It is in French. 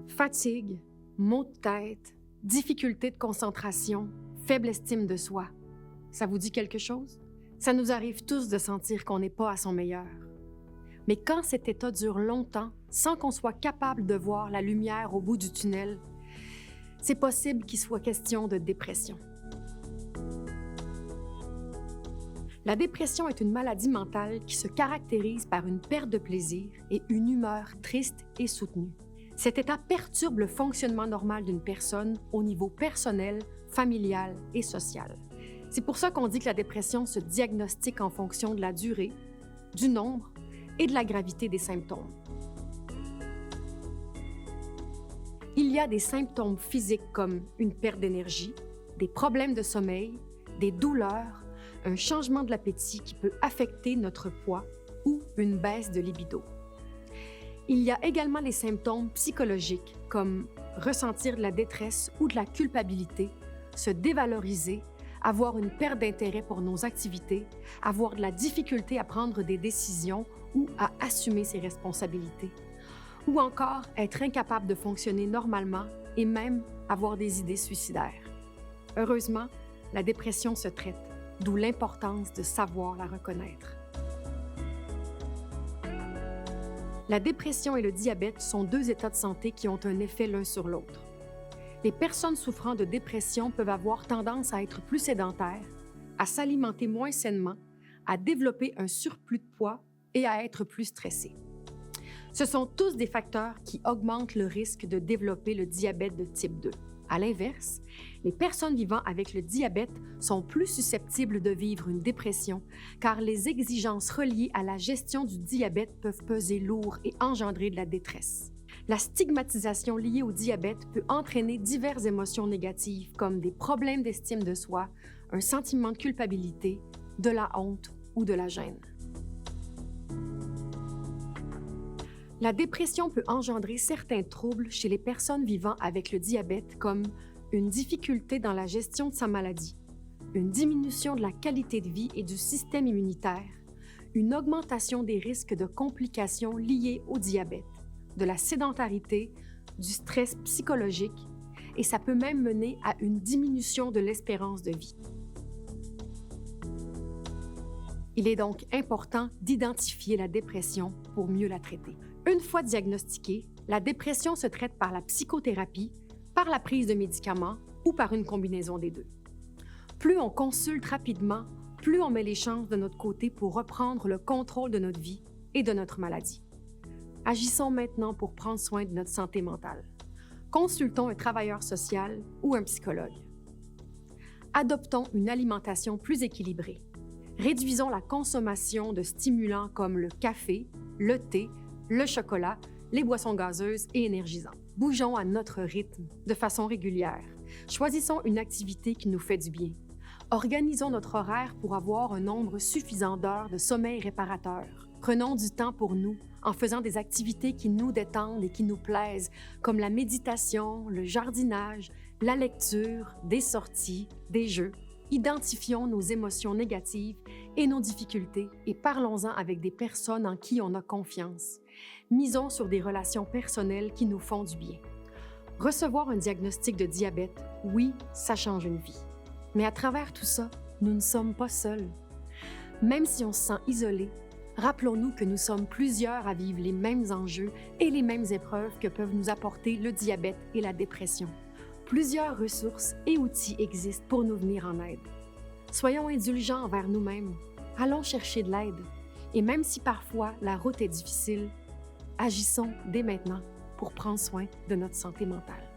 Fatigue, maux de tête, difficulté de concentration, faible estime de soi. Ça vous dit quelque chose? Ça nous arrive tous de sentir qu'on n'est pas à son meilleur. Mais quand cet état dure longtemps, sans qu'on soit capable de voir la lumière au bout du tunnel, c'est possible qu'il soit question de dépression. La dépression est une maladie mentale qui se caractérise par une perte de plaisir et une humeur triste et soutenue. Cet état perturbe le fonctionnement normal d'une personne au niveau personnel, familial et social. C'est pour ça qu'on dit que la dépression se diagnostique en fonction de la durée, du nombre et de la gravité des symptômes. Il y a des symptômes physiques comme une perte d'énergie, des problèmes de sommeil, des douleurs, un changement de l'appétit qui peut affecter notre poids ou une baisse de libido. Il y a également les symptômes psychologiques comme ressentir de la détresse ou de la culpabilité, se dévaloriser, avoir une perte d'intérêt pour nos activités, avoir de la difficulté à prendre des décisions ou à assumer ses responsabilités, ou encore être incapable de fonctionner normalement et même avoir des idées suicidaires. Heureusement, la dépression se traite, d'où l'importance de savoir la reconnaître. La dépression et le diabète sont deux états de santé qui ont un effet l'un sur l'autre. Les personnes souffrant de dépression peuvent avoir tendance à être plus sédentaires, à s'alimenter moins sainement, à développer un surplus de poids et à être plus stressées. Ce sont tous des facteurs qui augmentent le risque de développer le diabète de type 2. À l'inverse, les personnes vivant avec le diabète sont plus susceptibles de vivre une dépression car les exigences reliées à la gestion du diabète peuvent peser lourd et engendrer de la détresse. La stigmatisation liée au diabète peut entraîner diverses émotions négatives comme des problèmes d'estime de soi, un sentiment de culpabilité, de la honte ou de la gêne. La dépression peut engendrer certains troubles chez les personnes vivant avec le diabète comme une difficulté dans la gestion de sa maladie, une diminution de la qualité de vie et du système immunitaire, une augmentation des risques de complications liées au diabète, de la sédentarité, du stress psychologique et ça peut même mener à une diminution de l'espérance de vie. Il est donc important d'identifier la dépression pour mieux la traiter. Une fois diagnostiquée, la dépression se traite par la psychothérapie, par la prise de médicaments ou par une combinaison des deux. Plus on consulte rapidement, plus on met les chances de notre côté pour reprendre le contrôle de notre vie et de notre maladie. Agissons maintenant pour prendre soin de notre santé mentale. Consultons un travailleur social ou un psychologue. Adoptons une alimentation plus équilibrée. Réduisons la consommation de stimulants comme le café, le thé, le chocolat, les boissons gazeuses et énergisantes. Bougeons à notre rythme, de façon régulière. Choisissons une activité qui nous fait du bien. Organisons notre horaire pour avoir un nombre suffisant d'heures de sommeil réparateur. Prenons du temps pour nous en faisant des activités qui nous détendent et qui nous plaisent, comme la méditation, le jardinage, la lecture, des sorties, des jeux. Identifions nos émotions négatives et nos difficultés et parlons-en avec des personnes en qui on a confiance. Misons sur des relations personnelles qui nous font du bien. Recevoir un diagnostic de diabète, oui, ça change une vie. Mais à travers tout ça, nous ne sommes pas seuls. Même si on se sent isolé, rappelons-nous que nous sommes plusieurs à vivre les mêmes enjeux et les mêmes épreuves que peuvent nous apporter le diabète et la dépression. Plusieurs ressources et outils existent pour nous venir en aide. Soyons indulgents envers nous-mêmes. Allons chercher de l'aide. Et même si parfois la route est difficile, agissons dès maintenant pour prendre soin de notre santé mentale.